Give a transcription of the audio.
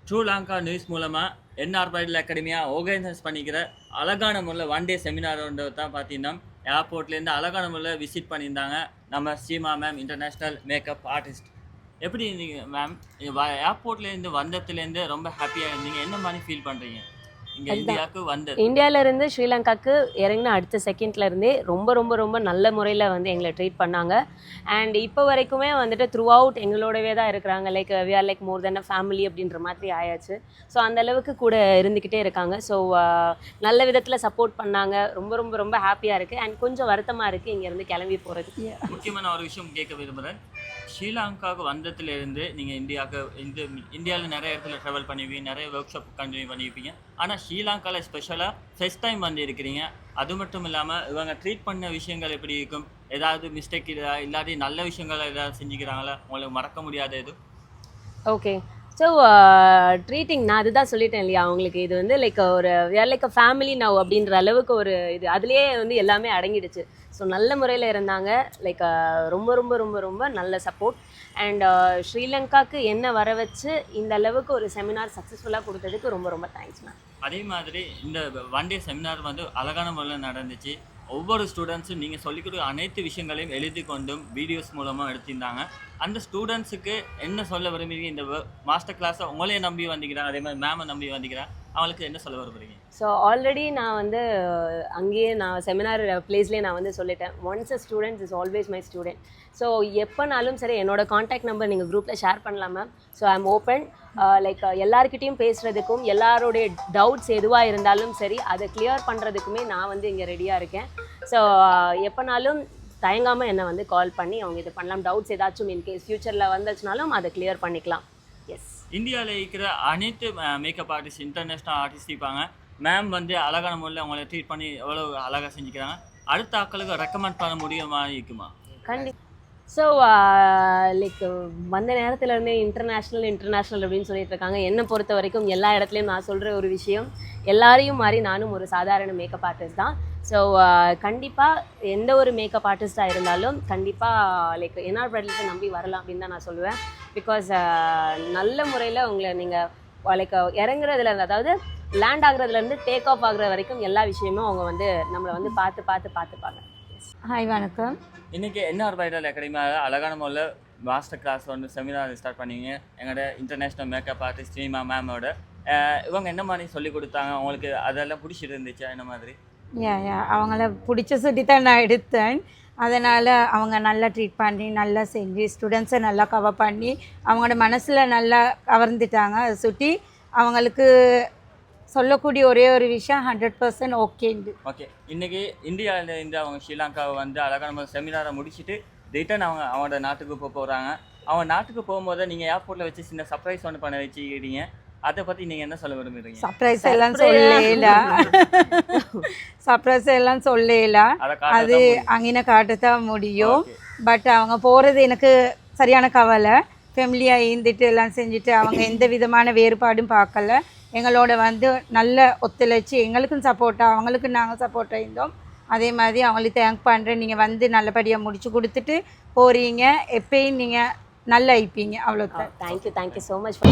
True லாங்கா news மூலமாக என்ஆர்பைடல் அகாடமியாக organise பண்ணிக்கிற அழகான முறையில் ஒன் டே செமினார் தான் பார்த்தீங்கன்னா ஏர்போர்ட்லேருந்து அழகான முறையில் விசிட் பண்ணியிருந்தாங்க நம்ம Seema ma'am, international makeup artist. எப்படி இருந்தீங்க மேம்? ஏர்போர்ட்லேருந்து வந்ததுலேருந்து ரொம்ப ஹாப்பியாக இருந்தீங்க. என்ன மாதிரி ஃபீல் பண்ணுறீங்க இங்கே இந்தியாவுக்கு வந்தது? இந்தியாவிலேருந்து ஸ்ரீலங்காவுக்கு இறங்கின அடுத்த செகண்ட்ல இருந்தே ரொம்ப ரொம்ப ரொம்ப நல்ல முறையில் வந்து எங்களை ட்ரீட் பண்ணாங்க. அண்ட் இப்போ வரைக்குமே வந்துட்டு த்ரூ அவுட் எங்களோடவே தான் இருக்கிறாங்க. Like we are like more than a family அப்படின்ற மாதிரி ஆயாச்சு. ஸோ அந்த அளவுக்கு கூட இருந்துக்கிட்டே இருக்காங்க. ஸோ நல்ல விதத்தில் சப்போர்ட் பண்ணாங்க. ரொம்ப ரொம்ப ரொம்ப ஹாப்பியாக இருக்குது. அண்ட் கொஞ்சம் வருத்தமாக இருக்குது இங்கேருந்து கிளம்பி போகிறதுக்கு. முக்கியமான ஒரு விஷயம் கேட்க விரும்புகிறேன். ஸ்ரீலங்காவுக்கு வந்ததுலேருந்து நீங்கள் இந்தியாவில் நிறைய இடத்துல ட்ராவல் பண்ணியிருப்பீங்க, நிறைய ஒர்க் ஷாப் கண்டினியூ பண்ணியிருப்பீங்க. ஆனால் ஸ்ரீலங்காவில் ஸ்பெஷலாக ஃபர்ஸ்ட் டைம் வந்து இருக்கிறீங்க. அது மட்டும் இல்லாமல் இவங்க ட்ரீட் பண்ண விஷயங்கள் எப்படி இருக்கும்? ஏதாவது மிஸ்டேக் இல்லாட்டி நல்ல விஷயங்கள் ஏதாவது செஞ்சுக்கிறாங்களா? உங்களுக்கு மறக்க முடியாத எதுவும்? ஓகே. ஸோ ட்ரீட்டிங் நான் அதுதான் சொல்லிட்டேன் இல்லையா அவங்களுக்கு. இது வந்து லைக் ஒரு வேர் லைக் அ ஃபேமிலி நவ் அப்படின்ற அளவுக்கு ஒரு இது அதுலேயே வந்து எல்லாமே அடங்கிடுச்சு. ஸோ நல்ல முறையில் இருந்தாங்க. லைக் ரொம்ப ரொம்ப ரொம்ப ரொம்ப நல்ல சப்போர்ட். அண்ட் ஸ்ரீலங்காவுக்கு என்ன வர வச்சு இந்த அளவுக்கு ஒரு செமினார் சக்ஸஸ்ஃபுல்லாக கொடுத்ததுக்கு ரொம்ப ரொம்ப தேங்க்ஸ் மேம். அதே மாதிரி இந்த ஒன் டே செமினார் வந்து அழகான முறையில் நடந்துச்சு. ஒவ்வொரு ஸ்டூடெண்ட்ஸும் நீங்கள் சொல்லிக் கொடுக்குற அனைத்து விஷயங்களையும் எழுதி கொண்டும் வீடியோஸ் மூலமாக எடுத்திருந்தாங்க. அந்த ஸ்டூடெண்ட்ஸுக்கு என்ன சொல்ல விரும்புகிறீங்க? இந்த மாஸ்டர் கிளாஸை உங்களையே நம்பி வந்துக்கிறேன், அதே மாதிரி மேமை நம்பி வந்துக்கிறேன், அவங்களுக்கு என்ன சொல்ல விரும்புகிறீங்க? ஸோ ஆல்ரெடி நான் வந்து அங்கேயே நான் செமினார் பிளேஸ்லேயே நான் வந்து சொல்லிட்டேன், once a student is always my student. So எப்போனாலும் சரி என்னோடய காண்டாக்ட் நம்பர் நீங்கள் குரூப்பில் ஷேர் பண்ணலாம் ma'am. So I am open. Like எல்லாருக்கிட்டையும் பேசுகிறதுக்கும் எல்லாரோடைய டவுட்ஸ் எதுவாக இருந்தாலும் சரி அதை கிளியர் பண்ணுறதுக்குமே நான் வந்து இங்கே ரெடியாக இருக்கேன். ஸோ எப்போனாலும் தயங்காமல் என்னை வந்து கால் பண்ணி அவங்க இது பண்ணலாம். டவுட்ஸ் ஏதாச்சும் இன்கேஸ் ஃப்யூச்சரில் வந்துச்சுனாலும் அதை கிளியர் பண்ணிக்கலாம். எஸ், இந்தியாவில் இருக்கிற அனைத்து மேக்கப் ஆர்டிஸ்ட், இன்டர்நேஷ்னல் ஆர்டிஸ்ட் இருப்பாங்க. மேம் வந்து அழகான முறையில் அவங்கள ட்ரீட் பண்ணி எவ்வளோ அழகாக செஞ்சுக்கிறாங்க. அடுத்த ஆட்களுக்கு ரெக்கமெண்ட் பண்ண முடியுமா இருக்குமா? கண்டிப்பாக. ஸோ லைக் வந்த நேரத்துலேருந்தே இன்டர்நேஷ்னல் அப்படின்னு சொல்லிட்டு இருக்காங்க. என்னை பொறுத்த வரைக்கும் எல்லா இடத்துலையும் நான் சொல்கிற ஒரு விஷயம், எல்லாரையும் மாதிரி நானும் ஒரு சாதாரண மேக்கப் ஆர்டிஸ்ட் தான். ஸோ கண்டிப்பாக எந்த ஒரு மேக்கப் ஆர்டிஸ்ட்டாக இருந்தாலும் கண்டிப்பாக லைக் என்ஆர் பிரைடல்ஸை நம்பி வரலாம் அப்படின்னு தான் நான் சொல்லுவேன். பிகாஸ் நல்ல முறையில் உங்களை நீங்கள் லைக் இறங்குறதுலேருந்து, அதாவது லேண்ட் ஆகுறதுலேருந்து டேக் ஆஃப் ஆகுற வரைக்கும் எல்லா விஷயமும் அவங்க வந்து நம்மளை வந்து பார்த்துப்பாங்க. ஹாய், வணக்கம். இன்றைக்கி என்ஆர் பிரைடல் அகாடமியில் அழகான முறையில் மாஸ்டர் கிளாஸ் வந்து செமினார் ஸ்டார்ட் பண்ணிங்க. எங்களோட இன்டர்நேஷ்னல் மேக்கப் ஆர்டிஸ்ட் சீமா மேமோட இவங்க என்ன மாதிரி சொல்லி கொடுத்தாங்க? அவங்களுக்கு அதெல்லாம் பிடிச்சிருந்துச்சா? என்ன மாதிரி? அவங்கள பிடிச்ச சொல்லி தான் நான் எடுத்தேன். அதனால் அவங்க நல்லா ட்ரீட் பண்ணி நல்லா செஞ்சு ஸ்டூடெண்ட்ஸை நல்லா கவர் பண்ணி அவங்களோட மனசில் நல்லா கவர்ந்துட்டாங்க. அதை சுற்றி அவங்களுக்கு சொல்லக்கூடிய ஒரே ஒரு விஷயம் 100% ஓகேண்டு. ஓகே, இன்றைக்கி இந்தியாவிலேருந்து அவங்க ஸ்ரீலங்காவை வந்து அழகான செமினாரை முடிச்சுட்டு ரிட்டன் அவங்களோட நாட்டுக்கு போகிறாங்க. அவங்க நாட்டுக்கு போகும்போது நீங்கள் ஏர்போர்ட்டில் வச்சு சின்ன சர்ப்ரைஸ் ஒன்று பண்ண வச்சுக்கிறீங்க. அதை பற்றி நீங்கள் என்ன சொல்ல விரும்புகிறீங்க? சர்ப்ரைஸ் எல்லாம் சொல்லல, அது அங்கே காட்டத்தான் முடியும். பட் அவங்க போகிறது எனக்கு சரியான கவலை. ஃபேமிலியாக இருந்துட்டு எல்லாம் செஞ்சுட்டு அவங்க எந்த விதமான வேறுபாடும் பார்க்கல. எங்களோட வந்து நல்ல ஒத்துழைச்சி எங்களுக்கும் சப்போர்ட்டாக அவங்களுக்கும் நாங்கள் சப்போர்ட்டாக இருந்தோம். அதே மாதிரி அவங்களுக்கு தேங்க் பண்ணுறேன். நீங்கள் வந்து நல்லபடியாக முடிச்சு கொடுத்துட்டு போகிறீங்க. எப்பயும் நீங்கள் நல்லா இருப்பீங்க. அவ்வளோதான். Thank you so much.